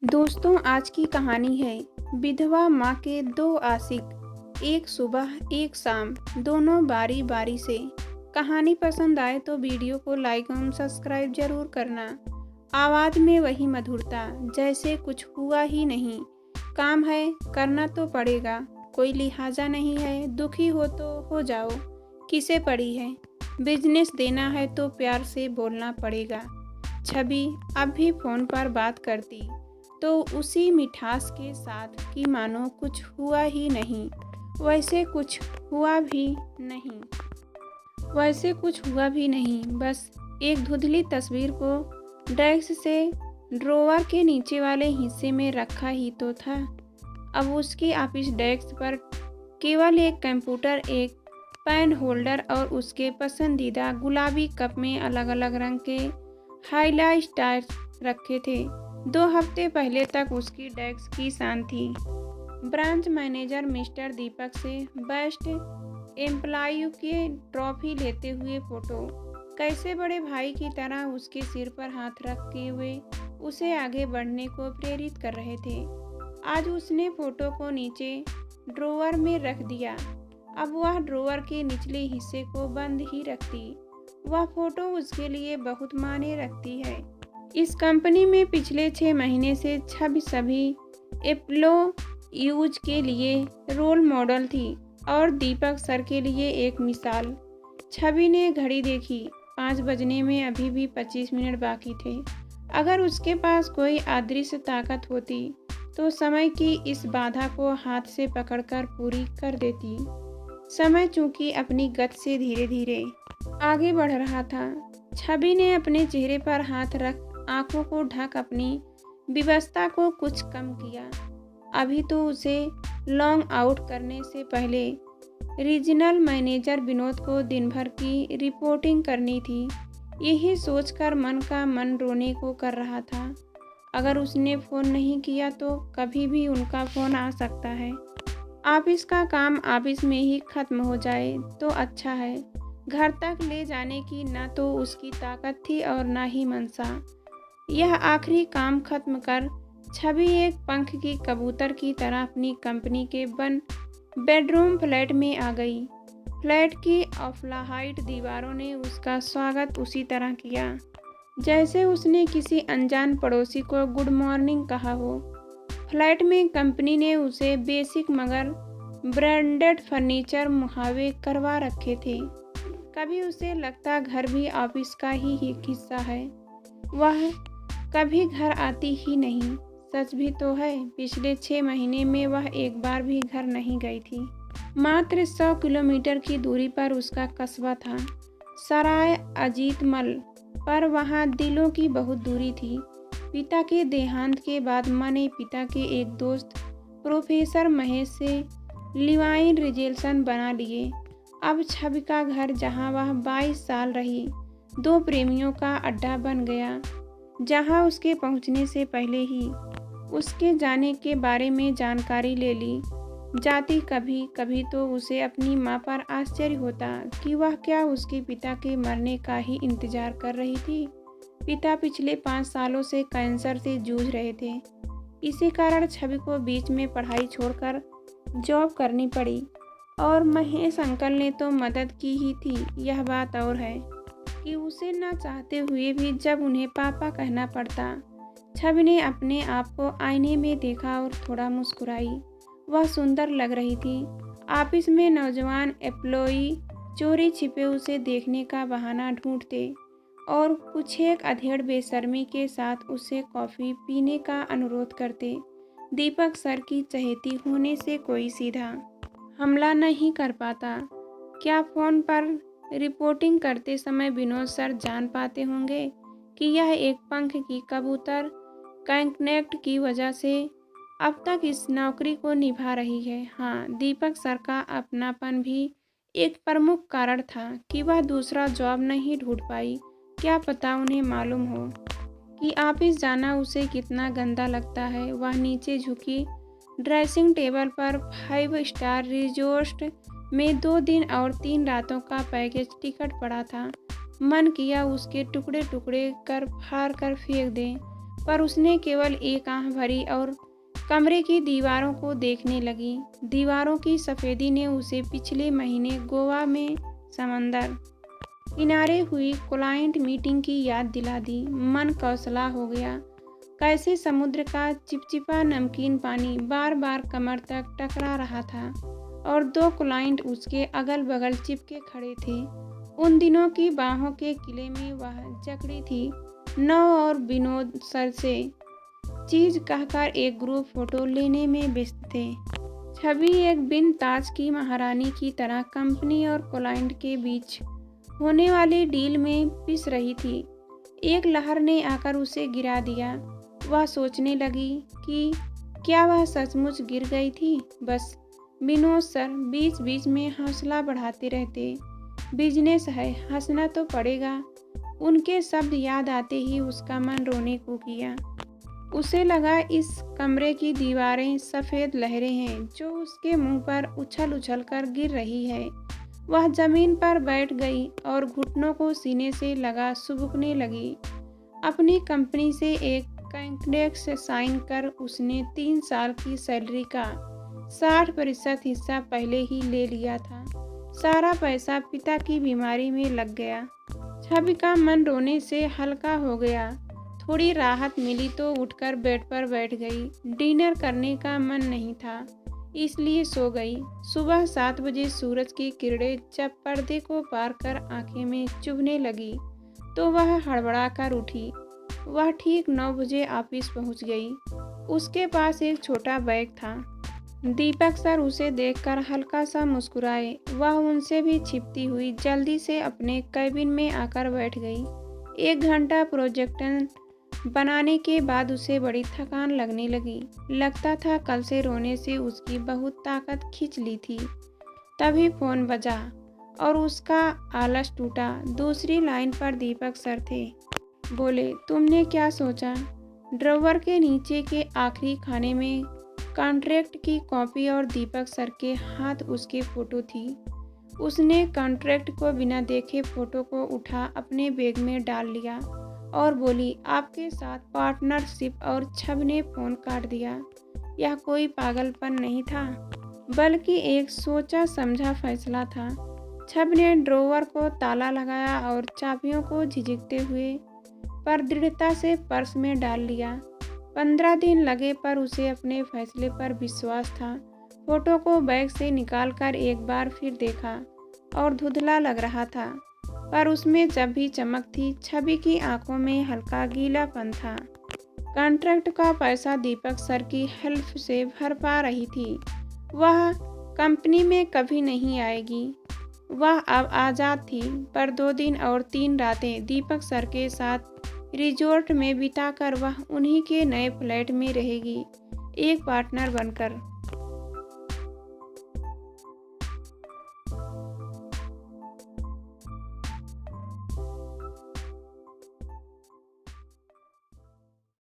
दोस्तों, आज की कहानी है विधवा माँ के दो आशिक। एक सुबह एक शाम, दोनों बारी बारी से। कहानी पसंद आए तो वीडियो को लाइक एवं सब्सक्राइब जरूर करना। आवाज में वही मधुरता, जैसे कुछ हुआ ही नहीं। काम है, करना तो पड़ेगा, कोई लिहाजा नहीं है। दुखी हो तो हो जाओ, किसे पड़ी है। बिजनेस देना है तो प्यार से बोलना पड़ेगा। छवि अब भी फोन पर बात करती तो उसी मिठास के साथ कि मानो कुछ हुआ ही नहीं। वैसे कुछ हुआ भी नहीं वैसे कुछ हुआ भी नहीं, बस एक धुंधली तस्वीर को डेस्क से ड्रॉवर के नीचे वाले हिस्से में रखा ही तो था। अब उसकी ऑफिस डेस्क पर केवल एक कंप्यूटर, एक पेन होल्डर और उसके पसंदीदा गुलाबी कप में अलग अलग रंग के हाइलाइटर्स रखे थे। 2 हफ्ते पहले तक उसकी डेस्क की शान थी। ब्रांच मैनेजर मिस्टर दीपक से बेस्ट एम्प्लॉय की ट्रॉफी लेते हुए फोटो, कैसे बड़े भाई की तरह उसके सिर पर हाथ रखे हुए उसे आगे बढ़ने को प्रेरित कर रहे थे। आज उसने फोटो को नीचे ड्रॉवर में रख दिया। अब वह ड्रॉवर के निचले हिस्से को बंद ही रखती। वह फोटो उसके लिए बहुत मायने रखती है। इस कंपनी में पिछले 6 महीने से छवि सभी एम्प्लॉयूज के लिए रोल मॉडल थी और दीपक सर के लिए एक मिसाल। छवि ने घड़ी देखी, 5 बजने में अभी भी 25 मिनट बाकी थे। अगर उसके पास कोई अदृश्य ताकत होती तो समय की इस बाधा को हाथ से पकड़कर पूरी कर देती। समय चूंकि अपनी गति से धीरे धीरे आगे बढ़ रहा था। छवि ने अपने चेहरे पर हाथ रख आंखों को ढक अपनी विवशता को कुछ कम किया। अभी तो उसे लॉन्ग आउट करने से पहले रीजनल मैनेजर विनोद को दिन भर की रिपोर्टिंग करनी थी। यही सोचकर मन का मन रोने को कर रहा था। अगर उसने फ़ोन नहीं किया तो कभी भी उनका फ़ोन आ सकता है। ऑफिस का काम ऑफिस में ही खत्म हो जाए तो अच्छा है। घर तक ले जाने की न तो उसकी ताकत थी और न ही मनसा। यह आखिरी काम खत्म कर छवि एक पंख की कबूतर की तरह अपनी कंपनी के बेडरूम फ्लैट में आ गई। फ्लैट की ऑफलाहाइट दीवारों ने उसका स्वागत उसी तरह किया जैसे उसने किसी अनजान पड़ोसी को गुड मॉर्निंग कहा हो। फ्लैट में कंपनी ने उसे बेसिक मगर ब्रांडेड फर्नीचर मुहैया करवा रखे थे। कभी उसे लगता घर भी ऑफिस का ही एक हिस्सा है। वह कभी घर आती ही नहीं। सच भी तो है, पिछले 6 महीने में वह एक बार भी घर नहीं गई थी। मात्र 100 किलोमीटर की दूरी पर उसका कस्बा था, सराय अजीतमल, पर वहाँ दिलों की बहुत दूरी थी। पिता के देहांत के बाद माँ ने पिता के एक दोस्त प्रोफेसर महेश से लिवाइन रिलेशन बना लिए। अब छवि का घर, जहाँ वह 22 साल रही, 2 प्रेमियों का अड्डा बन गया। जहाँ उसके पहुँचने से पहले ही उसके जाने के बारे में जानकारी ले ली जाती। कभी कभी तो उसे अपनी माँ पर आश्चर्य होता कि वह क्या उसके पिता के मरने का ही इंतजार कर रही थी। पिता पिछले 5 सालों से कैंसर से जूझ रहे थे। इसी कारण छवि को बीच में पढ़ाई छोड़कर जॉब करनी पड़ी और महेश अंकल ने तो मदद की ही थी। यह बात और है कि उसे न चाहते हुए भी जब उन्हें पापा कहना पड़ता। छवि ने अपने आप को आईने में देखा और थोड़ा मुस्कुराई। वह सुंदर लग रही थी। ऑफिस में नौजवान एम्प्लॉई चोरी छिपे उसे देखने का बहाना ढूंढते और कुछ एक अधेड़ बेशर्मी के साथ उससे कॉफ़ी पीने का अनुरोध करते। दीपक सर की चहेती होने से कोई सीधा हमला नहीं कर पाता। क्या फ़ोन पर रिपोर्टिंग करते समय विनोद सर जान पाते होंगे कि यह एक पंख की कबूतर कनेक्ट की वजह से अब तक इस नौकरी को निभा रही है। हाँ, दीपक सर का अपनापन भी एक प्रमुख कारण था कि वह दूसरा जॉब नहीं ढूंढ पाई। क्या पता उन्हें मालूम हो कि ऑफिस जाना उसे कितना गंदा लगता है। वह नीचे झुकी ड्रेसिंग टेबल पर 5 स्टार रिजॉर्ट में 2 दिन और 3 रातों का पैकेज टिकट पड़ा था। मन किया उसके टुकड़े टुकड़े कर फाड़ कर फेंक दें। पर उसने केवल एक आंख भरी और कमरे की दीवारों को देखने लगी। दीवारों की सफ़ेदी ने उसे पिछले महीने गोवा में समंदर किनारे हुई क्लाइंट मीटिंग की याद दिला दी। मन कौसला हो गया। कैसे समुद्र का चिपचिपा नमकीन पानी बार बार कमर तक टकरा रहा था और दो क्लाइंट उसके अगल बगल चिपके खड़े थे। उन दिनों की बाहों के किले में वह जकड़ी थी। नव और विनोद सर से चीज कहकर एक ग्रुप फोटो लेने में व्यस्त थे। छवि एक बिन ताज की महारानी की तरह कंपनी और क्लाइंट के बीच होने वाली डील में पिस रही थी। एक लहर ने आकर उसे गिरा दिया। वह सोचने लगी कि क्या वह सचमुच गिर गई थी। बस विनोद सर बीच बीच में हौसला बढ़ाते रहते। बिजनेस है, हंसना तो पड़ेगा। उनके शब्द याद आते ही उसका मन रोने को किया। उसे लगा इस कमरे की दीवारें सफ़ेद लहरें हैं जो उसके मुंह पर उछल उछल कर गिर रही है। वह जमीन पर बैठ गई और घुटनों को सीने से लगा सुबकने लगी। अपनी कंपनी से एक कॉन्ट्रैक्ट से साइन कर उसने 3 साल की सैलरी का 60% हिस्सा पहले ही ले लिया था। सारा पैसा पिता की बीमारी में लग गया। छवि का मन रोने से हल्का हो गया। थोड़ी राहत मिली तो उठकर बेड पर बैठ गई। डिनर करने का मन नहीं था, इसलिए सो गई। सुबह 7 बजे सूरज की किरणें जब पर्दे को पार कर आंखें में चुभने लगी तो वह हड़बड़ा कर उठी। वह ठीक 9 बजे ऑफिस पहुंच गई। उसके पास एक छोटा बैग था। दीपक सर उसे देखकर हल्का सा मुस्कुराए। वह उनसे भी छिपती हुई जल्दी से अपने कैबिन में आकर बैठ गई। 1 घंटा प्रोजेक्ट बनाने के बाद उसे बड़ी थकान लगने लगी। लगता था कल से रोने से उसकी बहुत ताकत खींच ली थी। तभी फोन बजा और उसका आलस टूटा। दूसरी लाइन पर दीपक सर थे। बोले, तुमने क्या सोचा? ड्रॉवर के नीचे के आखिरी खाने में कॉन्ट्रैक्ट की कॉपी और दीपक सर के हाथ उसके फोटो थी। उसने कॉन्ट्रैक्ट को बिना देखे फोटो को उठा अपने बैग में डाल लिया और बोली, आपके साथ पार्टनरशिप। और छब ने फोन काट दिया। यह कोई पागलपन नहीं था, बल्कि एक सोचा समझा फैसला था। छब ने ड्रॉवर को ताला लगाया और चाबियों को झिझकते हुए पर दृढ़ता से पर्स में डाल लिया। 15 दिन लगे पर उसे अपने फैसले पर विश्वास था। फोटो को बैग से निकालकर एक बार फिर देखा और धुंधला लग रहा था, पर उसमें जब भी चमक थी। छवि की आंखों में हल्का गीलापन था। कॉन्ट्रैक्ट का पैसा दीपक सर की हेल्प से भर पा रही थी। वह कंपनी में कभी नहीं आएगी। वह अब आज़ाद थी, पर 2 दिन और 3 रातें दीपक सर के साथ रिजॉर्ट में बिताकर वह उन्हीं के नए फ्लैट में रहेगी, एक पार्टनर बनकर।